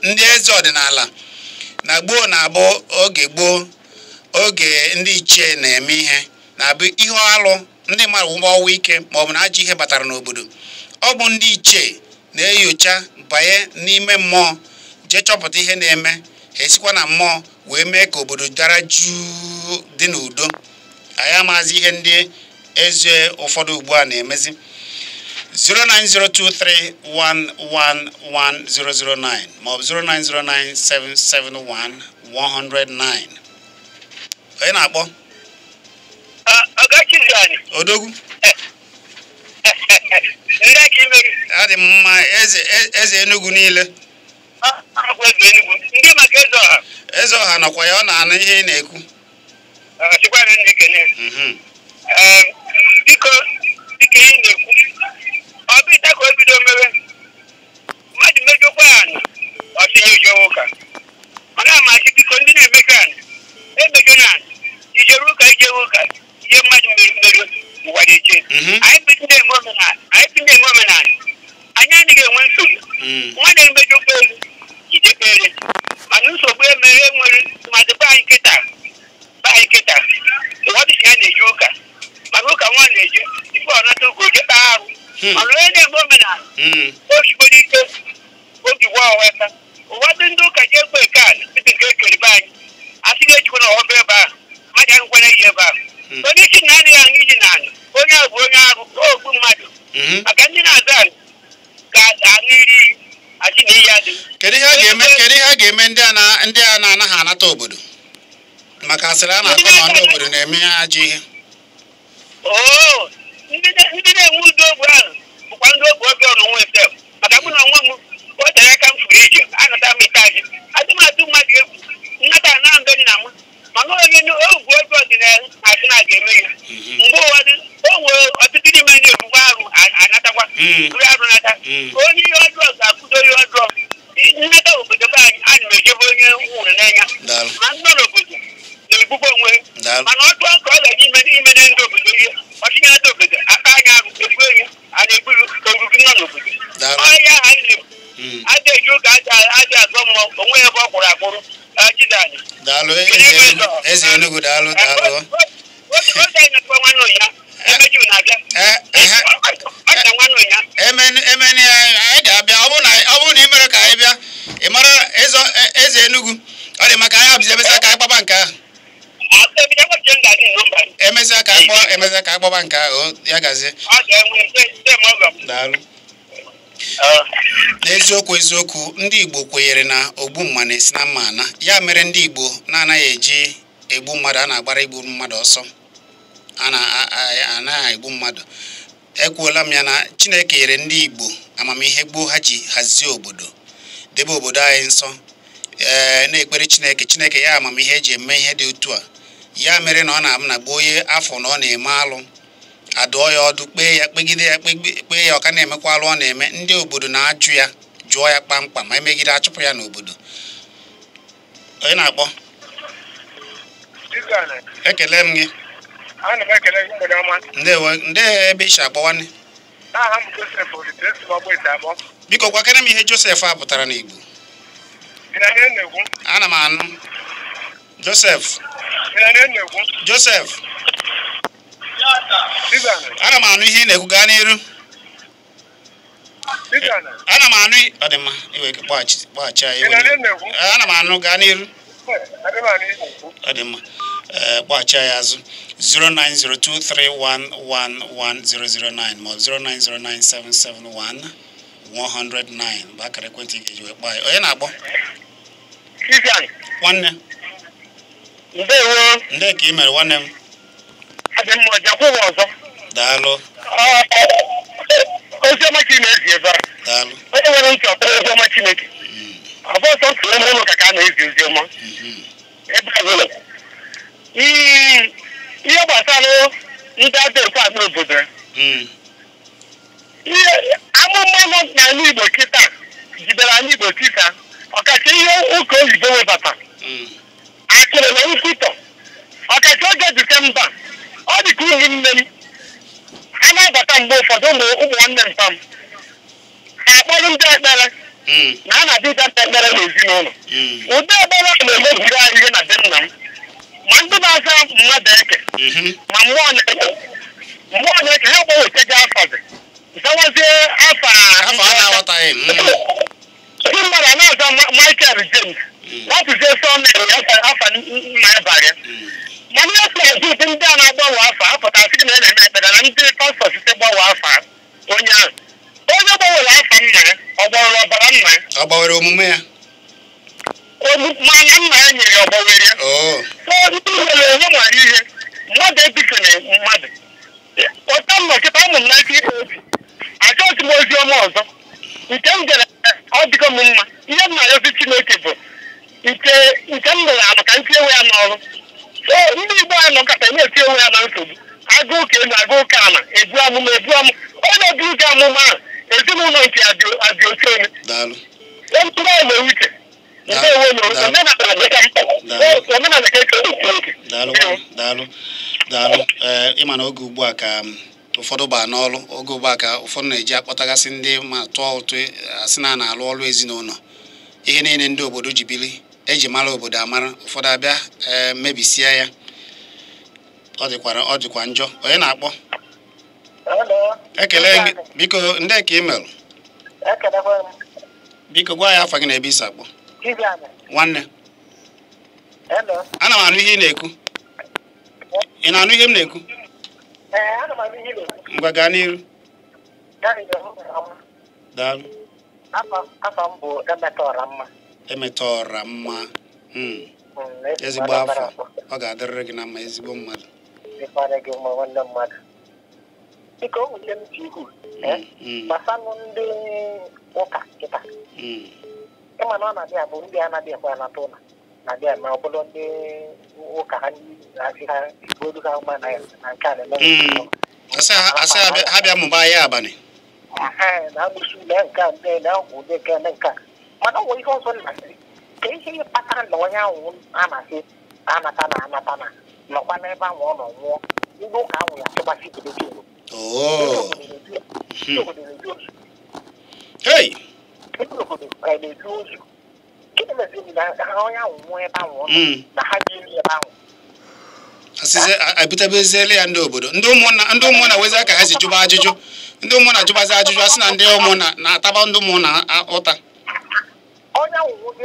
ndị eze ọdịnala na gboo na-abụ oge gboo oge ndị ichie na-eme ihe na-abụ ihe alụ ndị mmadụ ọnwụ ike ma ọ bụ na ajọ ihe batara n'obodo. Ọ bụ ndị ichie na-enyocha banye n'ime mmụọ jee chọpụta ihe na-eme ha esikwa na mmụọ wee mee ka obodo dara jụụ dị n'udo. Anyị amazi ihe ndị eze ụfọdụ ugbu a na-emezi. 09031111009 maọbụ 09097711009. Onye na-akpọ? Odogwu. Adị m mma eze Enugu niile. Eze ọha nọkwa ya, ọ na-anụ ihe ị na-ekwu. Biko ihe na-ekwu ọ bụ ịta ka o bido mewe mmadụ mejọkwa anyị ọsịnye ụjọ ụka mana amasị biko ndị na-emejọ anyị emejọ na anyị ijere ụka ije ụka ihe mmadụ merụ ụwa dị iche. Anyị bụ ndị eme omenala anyị anaghị enwe nsogbu. Nwa na-emejọkwa elu ijekere mana nsogbu emere nwere mmadụ be anyị kịta ụfọdụ si ya na-eje ụka mana ụka nwa na-eje ife ọnata ụka ojekpa ahụ mana onye na-eme omenala ochigboro ike obi gwa ọweta ụfọdụ ndị ụka ji egbe kaadị dị nke ekere be anyị asị na-ejikwa na ọhọba ebe ahụ mmadụ ahụkwana ihe ebe ahụ onye isi na anaghị aṅụ iyi na anụ onye ahụ bụ onye ahụ ogbu mmadụ maka ndị na-aza anụ ga-aṅụ iri iyi asị na iyi adịghị. Kedu ihe a ga-eme ndị a na-anaghị anata obodo maka asịrị a na-akọ na ndị obodo na-eme ajọ ihe? Ndị na-enwe udo ogbe ahụ bụkwa ndị ogbe obi ọnụnwa efem maka mụ na onwe m o tere aka m furu ije anata m itaji adị m atụ mmadụ egwu nnata na mbe nna m mana onye ogwu obi ọdịnala asị na ga-eme ya mgbe ụfọdụ o nwere ọtụtụ n'ime ndị ebugbe ahụ anatakwa buru arụ nata onye ihe ọjọọ ga-akwụdo ihe ọjọọ nnata obodo be anyị ana m ejebe onye nwụrụ n'anya ma ndị nọ n'obodo na-egbugbo onwe mana ọtụ ọka ọ ga-eji ime ndị obodo ihe ọchịnye ndị obodo aka anya ahụ egbu enyi a na-egburu ogugu nọ n'obodo ọhịa ha na-egbu aja eji ụka aja azọ mmụọ onwe ebe ọ kwụrụ akpụrụ Chizzy. Daalụ eze Enugu, daalụ. Oge anyị na-ekwe nwanne ụnya emeju na-abịa nwanne ụnya emeni anyị ga-abịa. Ọ bụrụ na ị mere ka anyị bịa ị mara eze Enugu ọ dị maka anyị abụzi emesịa ka anyị gbaba nke ahụ. Emesịa ka anyị gbaba nke ahụ ya gazie. Daalụ. N'eziokwu ndị Igbo kwenyere na ogbu mma na-esi na mma ana. Ya mere ndị Igbo na-anaghị eji egbu mmadụ, a na-agbara igbu mmadụ ọsọ, anaghị egbu mmadụ. Ekwuola m ya na Chineke nyere ndị Igbo amamihe gboo ha ji hazie obodo, debe obodo anyị nsọ, na-ekpere Chineke ya amamihe eji eme ihe dị otu a. Ya mere na ọ na-abụ na gboo onye afọ na ọ na-eme alụ adụọ ya ọdụ, kpee ya kpegide ya kpee ya, ọka na-emekwa alụ ọ na-eme, ndị obodo na-ajụ ya, jụọ ya kpamkpam, ma emegide achụpụ ya n'obodo. Onye na-akpọ? Ekele m gị. Ndewo ebe isi akpọwanne. Biko gwakere m ihe Joseph a pụtara n'Igbo. Ana m anụ. Joseph. Ana m anụ ihe ị na-ekwu, gaa n'iru. Ana m anụ ọ dị mma iwe kpọghachi anyị. Ana m anụ, gaa n'iru. Ọ dị mma. Kpọghachi anyị azụ 09023111009 ma 09097711009 bụ akara ekwentị ga-eji wee kpọọ anyị. Onye na-akpọ? Nwanne. Nde ka ị mere nwanne m. Daalụ. Oziọma Chineke ebe a. Daalụ. Onye nwere ntị ọtọ oziọma Chineke. Ọ bụ ọsọ ntụle m ụlọ ka a na-ezi oziọma. Ebe a bụla. Ihe gbasara ndị adị otu a n'obodo. Amụma nọ n'ala Igbo kịta jidere ala Igbo kịta, ọkacha ihe ụka oyibo webata. Akụrụ na nkwutọ. Ọkacha oge Disemba, ọ dị ka ụmụnne m mgbe ụfọdụ ụmụ nwanne mpam ha akpọrọ ndị ekpere na a na-adịga ndị ekpere n'ezinụlọ ụdị ekpere na-emebiri anyị ihe na be nna m ma ndị na-aza mmadụ eke ma mmụọ na-eke ha gbanwetaga afazi zawazie afa na-aghọtaghị ndị mmadụ a na-aza Michael James watụzie afa nna ya bara mana ya sịrị ndị a na-agbanwe afa apụtasị gị na na-eme ekpere na ndị pastọ site gbanwe afa onye ahụ onye gbanwere afa nna ya ọ gbanwere ọbara nna ya ọ gbanwere omume ya mana nna ya nyere ya ọ gbanwere ya ndị nwere onye nwere ihe mmadụ ebifere mmadụ ụta nnọchite ụmụ m n'aka ihe obi achọghị m ozi ọma ọzọ nke m gara ọ dịgo m mma ihe m na-arịọzi Chineke bụ nke m mere ala ka m tinyewe ya n'ọrụ ndị Igbo a nọkọta na-eti onwe ya na nsogbu agụ ụka elu agụ ụka ala ebu amụma onye bụ ụka amụma ahụ ezinụlọ nke adị otu ome ntụrụ eme uche omenala ka eke oke daalụ ịma na oge ugbu a ka ụfọdụ baa n'ọrụ oge ugbu a ka ụfọdụ na-eji akpọtagasị ndị ma tụọ ụtụ asị na na-alụ ọrụ ezinụlọ ihe niile ndị obodo ji bili eji mara obodo amara ụfọdụ abịa mebisie ya ọ dịkwa njọ onye na-akpọ ekele biko ndị ka email biko gwa ya afa gị na ebe isi akpọ nwanne ana m anụ ihe ị na-ekwu ị na-anụ ihe m na-ekwu ngwa gaa n'iru daalụ afa m bụ emetọra mma ezigbo afọ ọ ga-adịrịrị gị na mma ezigbo mmadụ dịka o nwere m ji ihu gbasanụ ndị ụka kịta ịma na ọ na-abịa bụ ndị anaghị ekwe anata ụlọ na-abịa ma ọ bụrụ ndị ụka ha na-asị ha olu ha mma na nke a na-eme asị ha bịa mụba ya abalị na-agbụsi ule nke a ndị na-akwụ ụdị nke nke a mana ọ nwere ihe ọzọ na-asịrị ka ihe kpatara na onye ahụ a na-asị anata na nọkwa n'ebe ahụ ọ nọ nwụọ ndị ụka ahụ ya achịgbasi beleti obodo na-eju ozu gịnị meziri na ha onye ahụ nwụọ ebe ahụ ọ nọ na ha ga-eri ebe ahụ ebutebeziele ya ndị obodo ndị ụmụnna wezi aka ha si jụba ajụjụ ndị ụmụnna jụbazi ajụjụ asị na ndị ụmụnna na-ataba ndị ụmụnna ụta onye ahụ nwụzi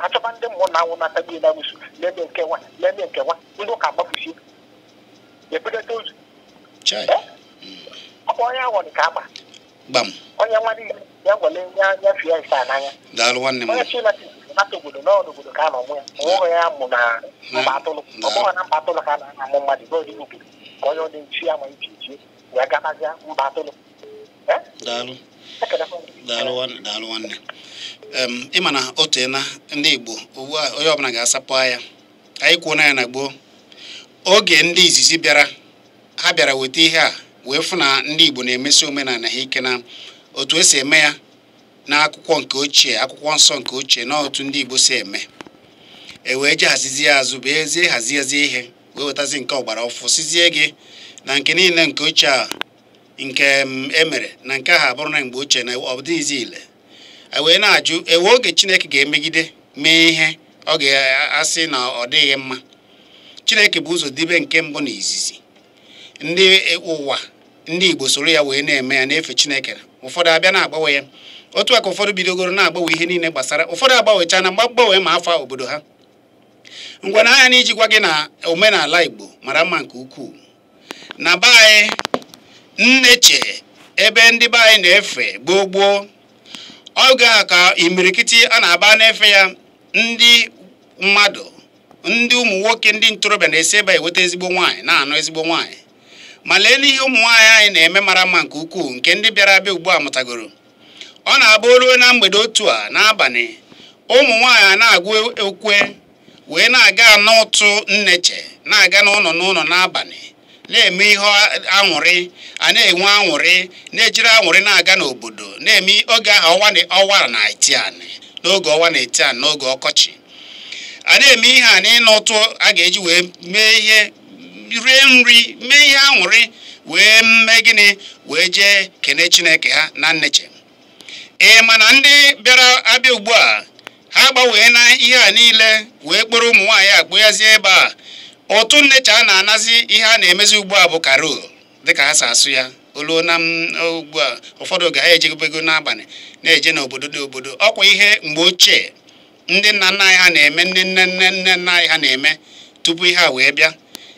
achọba ndị ụmụnna ahụ na-atagbu na agbụsụ leme nkewa ndị ụka gbafusie ebudata ozu ọkwa onye ahụ dị ka agba gbam onye nwa ya gwale ya fie isa n'anya daalụ nwanne m onye nata obodo n'ọnụ obodo ka a na ọmụ ya onweghị ya mụ na mba atụlụ ọ bụghị na mba atụlụ ka a na-amụ mmadụ n'ọdị obodo ka onye ọ dị-echi ya ma iche wee gabazia mba atụlụ daalụ nwanne ịma na otu na ndị Igbo ugbu a onye ọbụla ga-asapụ anya anyị kwuo na ya na gboo oge ndị izizi ha bịara weta ihe a wee fụ na ndị Igbo na-emesi omenala ha ike na otu esi eme ya n'akwụkwọ nke ochie akwụkwọ nsọ nke ochie na otu ndị Igbo si eme wee ji hazizie azụ bụ ezie haziezi ihe wee wetazi nke ọgbara ọfụ sizie gị na nke niile nke ochie a nke emere na nke ahụ abụrụ na mgbe ochie na ọ dịghịzi ile wee na-ajụ ewe oge Chineke ga-emegide mee ihe ọ ga-asị na ọ dịghị mma Chineke bụ ụzọ dibe nke mbụ na izizi ndị ụwa ndị Igbo soro ya wee na-eme ya na-efe Chineke ụfọdụ abịa na-agbanwe ya otu aka ụfọdụ bidogoro na-agbanwe ihe niile gbasara ụfọdụ agbanwecha na mgbanwe ma afọ obodo ha ngwa na anya na iji gwa gị na omenala Igbo mara mma nke ukwuu na be anyị nneche ebe ndị be anyị na-efe gboo oge a ka imirikiti a na-aba na-efe ya ndị mmadụ ndị ụmụ nwoke ndị ntorobịa na-esi ebe eweta ezigbo nwaanyị na-anụ ezigbo nwaanyị ma lee n'ihe ụmụ nwaanyị anyị na-eme mara mma nke ukwuu nke ndị bịara abịa ugbu a mụtagoro ọ na-abụ olu na mgbede otu a n'abalị ụmụ nwaanyị a na-agụ ekwe wee na-aga n'ụtụ nneche na-aga n'ụlọ n'abalị na-eme ihe anwụrị a na-enwe anwụrị na-ejiri anwụrị na-aga n'obodo na-eme oge ahụ ọnwa na-eti anị n'oge ọnwa na-eti anị n'oge ọkọchị a na-eme ihe a n'ịnụ ụtụ a ga-eji wee mee ihe rie nri mee ihe anwụrị wee mee gịnị wee jee kene Chineke ha na nneche. Mana ndị bịara abịa ugbu a ha gbanwee na ihe a niile wee kpọrọ ụmụ nwaanyị akpụghazie ebe a. Otu nneche a na-anazi ihe a na-emezi ugbu a bụ karol dịka ha si asụ ya oluo na ugbu a ụfọdụ oge ha ejegobego n'abalị na-eje n'obodo dị obodo. Ọkwa ihe mgbe ochie ndị nna nna anyị ha na-eme, nne nna anyị ha na-eme tupu ihe a wee bịa.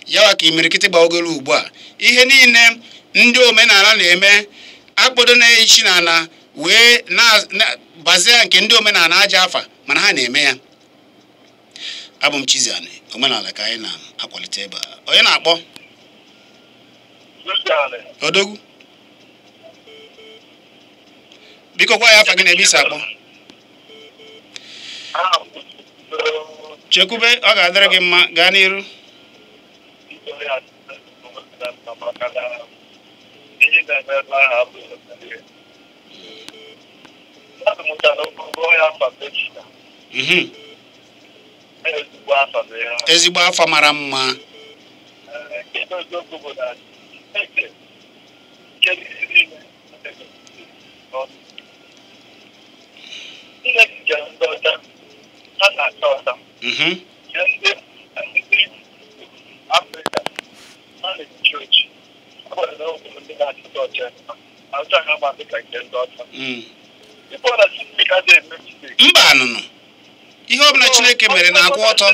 Yawa ka imirikiti gbagoro ugbu a ihe niile ndị omenala na-eme akpọdo na-echi n'ala wee na-bazie nke ndị omenala aja afa mana ha na-eme ya. Abụ m Chizzy omenala ka anyị na-akwalite ebe a. Onye na-akpọ Odogwu biko gwa ya afa gị na ebe isi akpọ. Chekwube, ọ ga-adịrị gị mma, gaa n'iru. Ezigbo afa mara mma. Mba anụnụ ihe ọbụla Chineke mere na-akwụ ọtọ.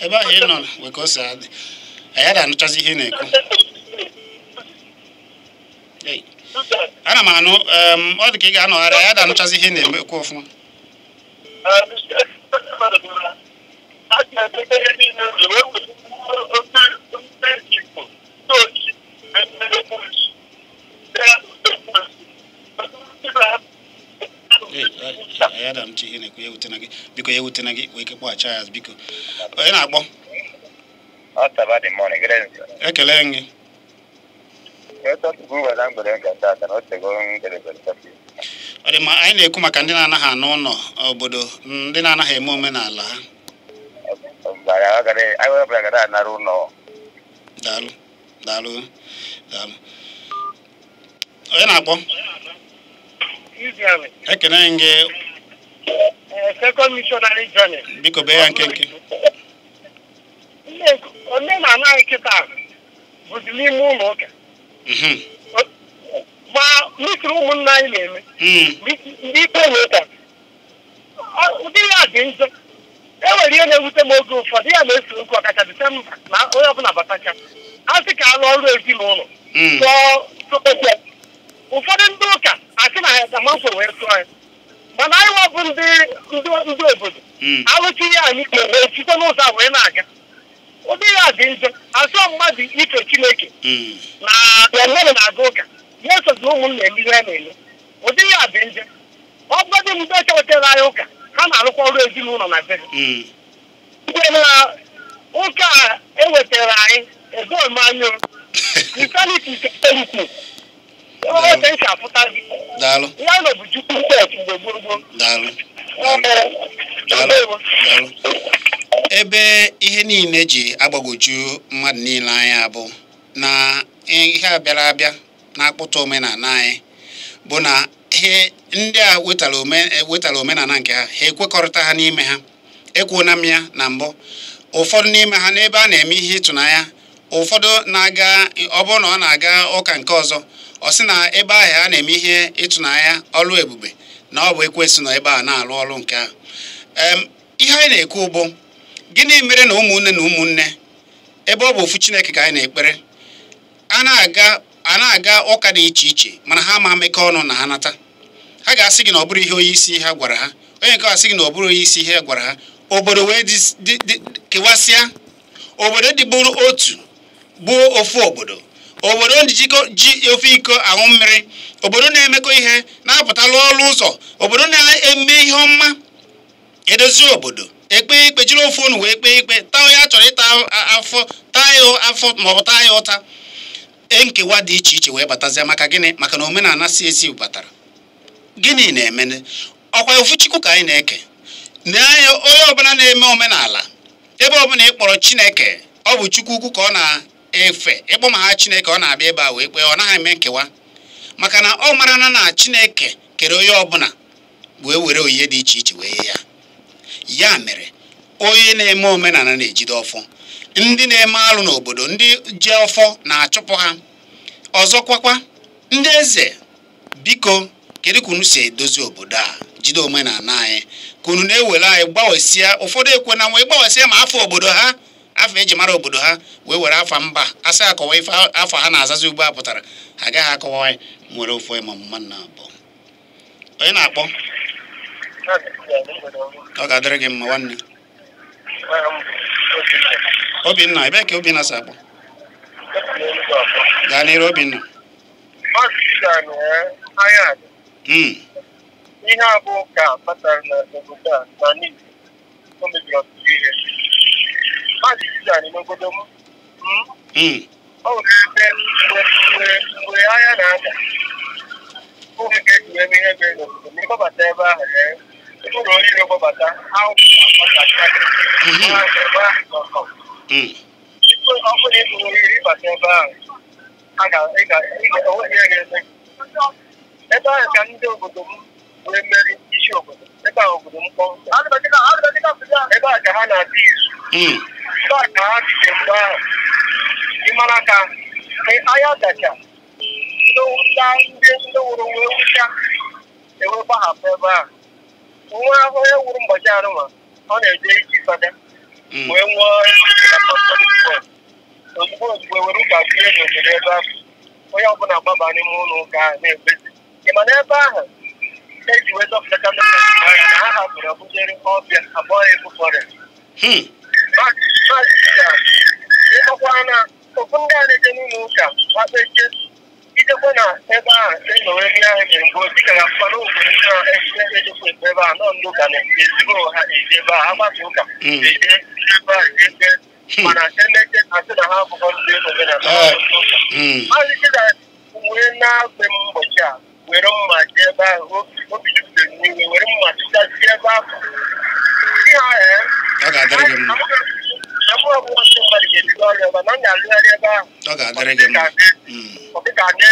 Ebe ahụ ị nọ wee ka o si adị anyị da-anụchazi ihe na-ekwu. Ana m anụ ọ dị ka ị ga-anọgharị anyị da-anụchazi ihe na-emekwu ọfụma. Ya da mchi ihe na-ekwu ya wutena gị biko ya wutena gị wee kekpọghachi ya biko. Onye na-akpọ ekele gị. Ọ dị ma anyị na-ekwu maka ndị na-anaghị anụ ụlọ obodo, ndị na-anaghị eme omenala ha. Daalụ daalụ daalụ. Onye na-akpọ ekele gị. Second missionary journey. Biko bee ya nkenke. Omenala anyị kịta bụzi n'ime ụlọ ụka. Ma mitiri ụmụnna anyị na-eme ndị ikpe ụka ụdị ya dị njọ. Enwere ihe na-ewute m oge ụfọdụ ya na-esi okwu ọkacha Disemba na onye ọbụla batacha a sị ka alụ ọrụ ezinụlọ ụfọdụ ndị ụka asị na ya gamanfo wee tụọ ya mana anyị wabụ ndị obodo alụchi ihe anyị kpere site n'ụzọ a wee na-aga. Ụdị ya dị njọ. Asọ mmadụ ife Chineke na mmadụ na-aga ụka ya esozi ụmụnna eme ihe na-eme. Ụdị ya dị njọ. Ọ bụgodị ndị echewetara anyị ụka ha na-arụkwa ọrụ ezinụlọ na be ha. Mgbe na ụka a ewetara anyị edomanyo isaniti nke Daalụ. Ebe ihe niile ji agbagwoju mmadụ niile anya bụ na ihe a bịara abịa na-akpụta omenala anyị bụ na ihe ndị a wetara omenala nke ha ekwekọrịta ha n'ime ha. Ekwuona m ya na mbụ, ụfọdụ n'ime ha n'ebe a na-eme ihe ịtụnanya, ụfọdụ na-aga ọ bụrụ na ọ na-aga ụka nke ọzọ ọ sị na ebe ahụ a na-eme ihe ịtụnanya ọlụ ebube na ọ bụ ekwesị nọ ebe a na-alụ ọrụ nke ahụ. Ihe anyị na-ekwu bụ gịnị mere na ụmụnne ebe ọ bụ ofu Chineke ka anyị na-ekpere a na-aga ụka dị iche iche mana ha ma mekọ ọnụ na ha nata. Ha ga-asị gị na ọ bụrụ ihe onye isi ha gwara ha, onye nke asị gị na ọ bụrụ onye isi ihe gwara ha. Obodo wee kewasịa, obodo dịbụrụ otu bụ ofu obodo ji ofe iko aṅụ mmiri, obodo na-emekọ ihe na-apụtalụ ọrụ ụzọ, obodo na-eme ihe ọma edozi obodo ekpe ikpe jiri ofu onu wee kpee ikpe taa onye a chọrọ ịta afọ taa ya afọ maọbụ taa ya ụta. nkewa dị iche iche wee batazia maka gịnị maka na omenala si esi batara gịnị na-eme ọkwa ofu Chukwu ka anyị na-eke n'anya onye ọbụla na-eme omenala ebe ọbụla ị kpọrọ Chineke ọ bụ Chukwu ukwu ka ọ na-efe ịkpọ ma ha Chineke ọ na-abịa ebe a wee kpee ọ naghị eme nkewa maka na ọ mara na Chineke kere onye ọbụla wee were onyinye dị iche iche wee ya mere onye na-eme omenala na-ejide ọfọ ndị na-eme alụ n'obodo ndị ji ọfọ na-achụpụ ha ọzọkwakwa ndị eze biko kedu ka unu si edozi obodo a jide omenala anyị ka unu na-ewere anyị gbawesịa ụfọdụ ekwe na wee gbawesịa ma afọ obodo ha afọ eji mara obodo ha wee were afa mba asị akọwa ife afọ ha na-azazi ugbu a pụtara ha agaghị akọwa anyị nwere ofu ịma mma na abụọ onye na-akpọ ọ ga-adịrị gị mma nwanne Obinna ebe ka Obinna si akpọ gaa n'iru Obinna ihe abụọ ka kpatara na obodo a na n'ihi o mebiri ọtụtụ ihe maazị Chizzy n'obodo m ọ nwere ebe mgbe agha na-ada oge ga-eji eme ihe mere n'obodo ma ịgbabata ebe ahụ ụlọ orire gbabata ọ bụrụ ịbụ oriri ịbata ebe ahụ onweghị ihe ga-eme ebe ahụ ka ndị obodo m wee meri isi obodo ebe ahụ obodo m kpọọ ebe a ka ha na-adị izu ebe a ka ha jide mgbe ahụ ịmara ka ahịa dacha ndị wụrụ wee wụcha ewe gbahapụ ebe ahụ nwa onye wụrụ mgbachi arụma ọ na-eje iji fada wee nwụọ ozugbo were ụka bie n'obodo ebe ahụ onye ọbụla gbaba n'ime ụlọ ụka ahụ na-ekpezi ịmana ebe ahụ eji wee dọpụtaka ndị anya na ha hapụrụ ọbụjere ọbịa abụọ ebu fọrest ịkọkwara na ofu ndị a na-eje n'ụlọ ụka akpeche idekwe na ebe ahụ enọwe ndị ahụ mere mgbe dịka ya fara obodo na-ejekwa ebe ahụ nọ ndị ụka na-ezigbo ha eji ebe ahụ agbata ụka eje ebe ahụ ebe mana emeche asị na ha abụghọ ndị omenala maazị Chizzy wee na-agbe m ụbọchị a were mma ji ebe ahụ obi jupụtara n'iwe were mma chụchazie ebe ahụ abụọ abụọ ndị mmadụ ga-ebido ọrụ ebe na m ga-alụgharị ebe ahụ ọdịka ndị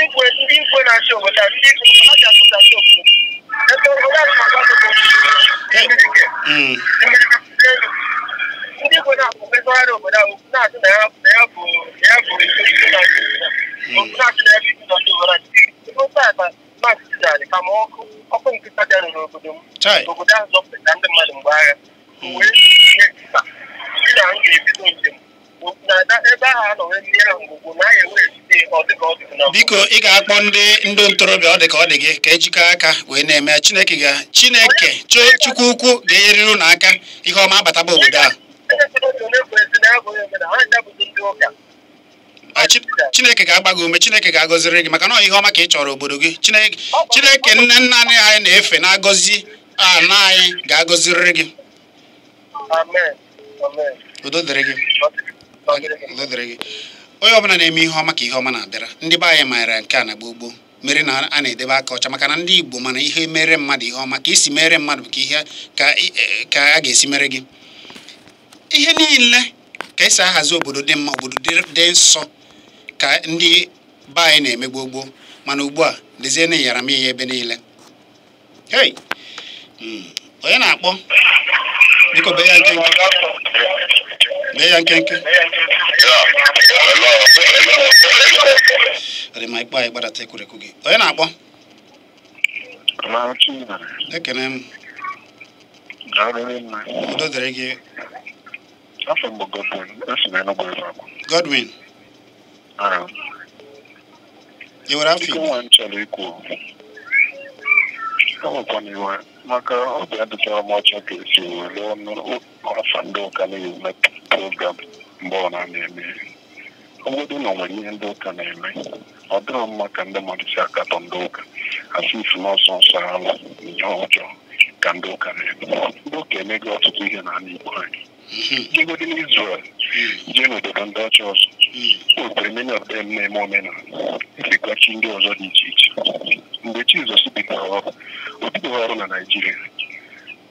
igwe na-achị obodo a ndị igwe ha ga-achụchachi obodo ebe obodo ahụ ndị igwe na-akpụkpezigharị obodo ahụ na-asị na ya bụ isi na-achị obodo na-achị na ya bụ isi na-achị obodo a ofe ata maazị Chizzy kama ọkụ nkịta bịara n'obodo m obodo ahụ zọpụta ndị mmadụ mgbe agha wee nye nkịta si na m ga-ebido njem ebe ahụ anọ wee mmiri ahụ mgbugbo na anyị enwe esite ọdịka ọ dị na biko ị ga-akpọ ndị ntorobịa ọ dị ka ọ dị gị ka ejikọ aka wee na-eme Chineke Chukwu ukwu ga-enyerịrị unu aka ihe ọma abataba obodo ahụ Chineke ga-agba gị ume Chineke ga-agọziri gị maka na ihe ọma ka ị chọrọ obodo gị Chineke nne nna anyị na-efe na-agọzi ana anyị ga-agọzirịrị gị udo dịrị gị onye ọbụla na-eme ihe ọma ka ihe ọma na-abịara ndị be anyị maara nke a na gboo mere na a na-edebe aka ọcha maka na ndị Igbo mana ihe mere mmadụ ihe ọma ka isi mere mmadụ bụ ka ihe ka a ga-esi mere gị ihe niile ka esi ahazi obodo dị mma obodo dị nsọ ka ndị be anyị na-eme gboo mana ugbu a lezie na ịyara m ihe ebe niile onye na-akpọ biko bee ya nkenke ọdị ma ikpe anyị gbadata ekwurekwu gị onye na-akpọ ekene m udo dịrị gị Godwin ị nwere afọ Igbo maka ọ bụ adịchara m ọcha ka esi were ọnụ ọfa ndị ụka na-eme program mgbe ọ na-eme obodo na nwere ihe ndị ụka na-eme ọ dịrọ mma ka ndị mmadụ si akatọ ndị ụka asị isi n'ọsọ nsọ alụ ihe ọjọọ ka ndị ụka na-eme ndị ụka emego ọtụtụ ihe n'ala Igbo anyị jegodi n'Izrel jee n'obodo ndị ọcha ọzọ o nwere many of them na-eme omenala efekwachi ndị ọzọ dị iche iche. Mgbe Jizọs bidoro ọrụ o bidoro ọrụ na Naịjirịa,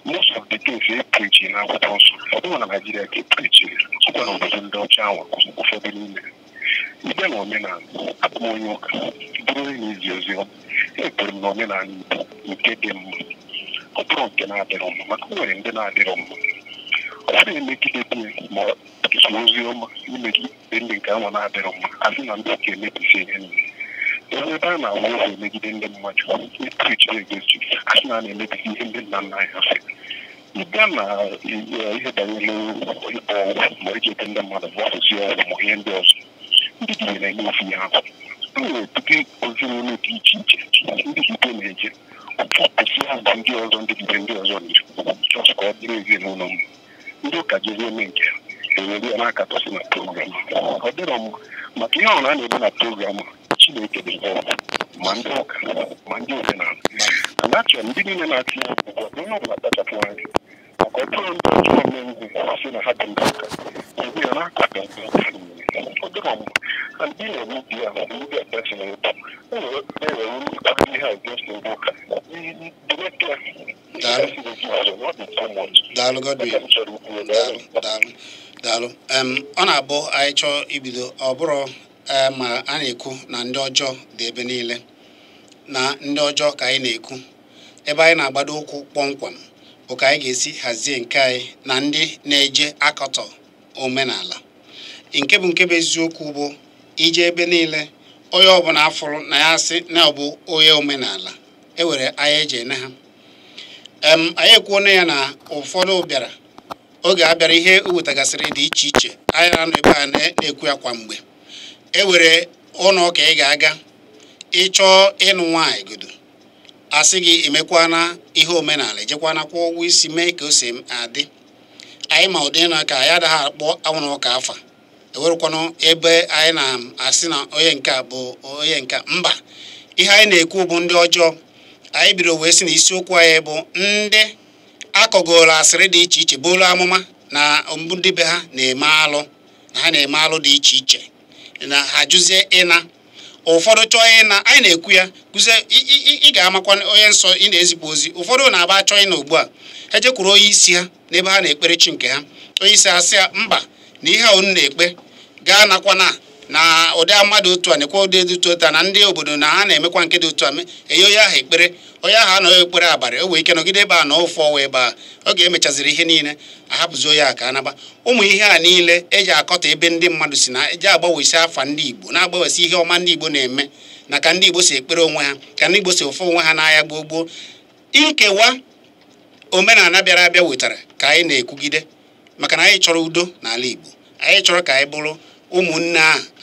most of the things e preaching na akwụkwọ nsọ ọ bụrụ na Naịjirịa ka e preaching ọkwa n'obodo ndị ọcha ahụ ụfọdụ n'ime ịbịa na omenala abụ m onye ụka bụrụ onye na-ezi ozi ọma ekwere m na omenala Igbo nke dị mma ọ bụrụ nke na-adịrọ mma maka o nwere ndị na-adịrọ mma ọ na-emegide dị ma ozi ọma imegide ndị nke ahụ na-adịrọ mma asị na ndị ụka emebisi ihe niile ebe a na-awụ ụzọ emegide ndị mmadụ eprichi egosi asị na a na-emebisi ihe ndị nna nna anyị asị ịbịa na ihe banyere ịkpọ ọgwụ ma eji ete ndị mmadụ gbasasi ọgwụ ma ihe ndị ọzọ ndị dibịa na-eme ofu ya ahụ e nwere puku ozi n'ụlọ dị iche iche ndị Igbo na-eje ọpụpụsị agba ndị ọzọ ndị dibịa ndị ọzọ chọs ka ọ dịrị ezinụlọ m ndị ụka jezi eme nke ewere ya na-akatọsị na program ọ dịrọ mma maka ihe ọrụ a na-eme na program Chineke dị ma ndị ụka ma ndị omenala na achọrọ ndị niile na-atụ ya ọgwụgwọ onye ọbụla kpachapụ anya maka ọ bụrụ ndị ọjọọ mmengwu sị na ha dị ndị ụka ebe ya na-akatọ ndị ụka ọ dịrọ mma na ndị na-eme di ya ndị ekpesi na ụtọ ewere mkparị ihe against ndị ụka daalụ ọ na-abụ anyị chọọ ibido ọ bụrụ ma a na-ekwu na ndị ọjọọ dị ebe niile na ndị ọjọọ ka anyị na-ekwu ebe anyị na-agbado ụkwụ kpọmkwem bụ ka anyị ga-esi hazie nke anyị na ndị na-eje akọtọ omenala nke bụ eziokwu bụ ije ebe niile onye ọbụla afụrụ na ya sị na ọ bụ onye omenala ewere anyị eji ene ha anyị ekwuona ya na ụfọdụ bịara oge a bịara ihe ewetagasịrị dị iche iche anyị na-anọ ebe a na-ekwu ya kwa mgbe ewere ụlọ ụka ị ga-aga ịchọọ ịnụ nwaanyị godo asị gị emekwana ihe omenala ejekwana kwụọ ụgwọ isi mee ka o si adị anyị ma ụdị na ka anyị adaghị akpọ anwụrụ ụka afa ewerekwanụ ebe anyị na-asị na onye nke a bụ onye nke mba ihe anyị na-ekwu bụ ndị ọjọọ anyị bido wee sị na isiokwu anyị bụ ndị akọgoro asịrị dị iche iche bụrụ amụma na ndị be ha na-eme alụ na ha na-eme alụ dị iche iche na ha jụzie ịna ụfọdụ chọọ ịna anyị na-ekwu ya kụzie ị ga-amakwa onye nsọ ị na-ezipụ ozi ụfọdụ na-aba achọ ịna ugbu a ha jekwuru onye isi ha n'ebe ha na-ekpere chi nke ha onye isi asị ya mba na ihe a unu na-ekpe gaa nakwana na ụdị mmadụ otu a na-ekwe ụdị dị otu a na ndị obodo na ha na-emekwa nke dị otu a enye onye ahụ ekpere onye ahụ anọghị ekpere abalị o wee ike nọgide ebe a na ofe ọwa ebe a ọ ga-emechaziri ihe niile ahapụzi onye a ka anaba ụmụ ihe a niile eji akọta ebe ndị mmadụ si na eji agbawesi afa ndị Igbo na-agbawesi ihe ọma ndị Igbo na-eme na ka ndị Igbo si ekpere onwe ha ka ndị Igbo si ofe onwe ha n'ahịa gboo gboo nkewa omenala bịara abịa wetara ka anyị na-ekwugide maka na anyị chọrọ udo n'ala Igbo anyị chọrọ ka anyị bụrụ ụmụnne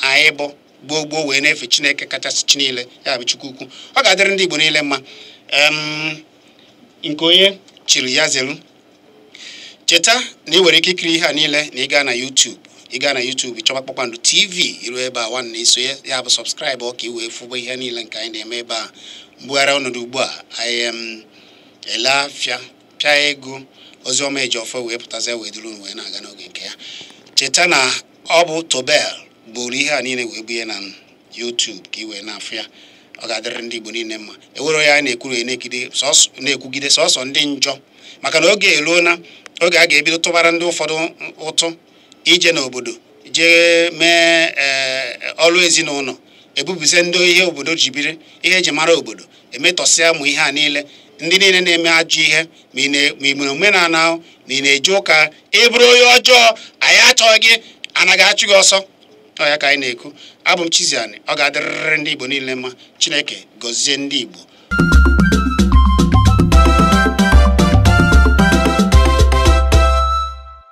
anyị bụ gboo gboo wee na-efe Chineke kachasị chi niile ya bụ Chukwu ukwu ọ ga-adịrị ndị Igbo niile mma nke onye chiri ya zelu cheta na ị nwere ike ikiri ihe a niile na ịga na YouTube chọba Kpakpando TV iru ebe a nwanne isonye ya bụ sọbskraịbụ ka ị wee fụba ihe niile nke anyị na-eme ebe a mbugharị ọnọdụ ugbu a anyị ele afịa pịa ego oziọma eji ọfọ wee pụtazie wee duru wee na-aga n'oge nke ya cheta na ọ bụ Tobel bụrụ ihe a niile wee bunye na YouTube ka ị wee na-afụ ya ọ ga-adịrị ndị Igbo niile mma ewere ya na-ekwuru na-ekwugide sọsọ ndị njọ maka na oge eruo na oge a ga-ebido tụbara ndị ụfọdụ ụtụ ije n'obodo jee mee ọrụ ezinụlọ ebubize ndị ihe obodo ji biri ihe eji mara obodo emetọsịa ụmụ ihe a niile ndị niile na-eme ajọ ihe ma ị mere omenala ma ị na-eje ụka ịbụrụ onye ọjọọ anyị achọghị gị anaghị achụ gị ọsọ ọ ya ka anyị na-ekwu abụ m Chizzy ọ ga-adịrịrị ndị Igbo niile mma Chineke gọzie ndị Igbo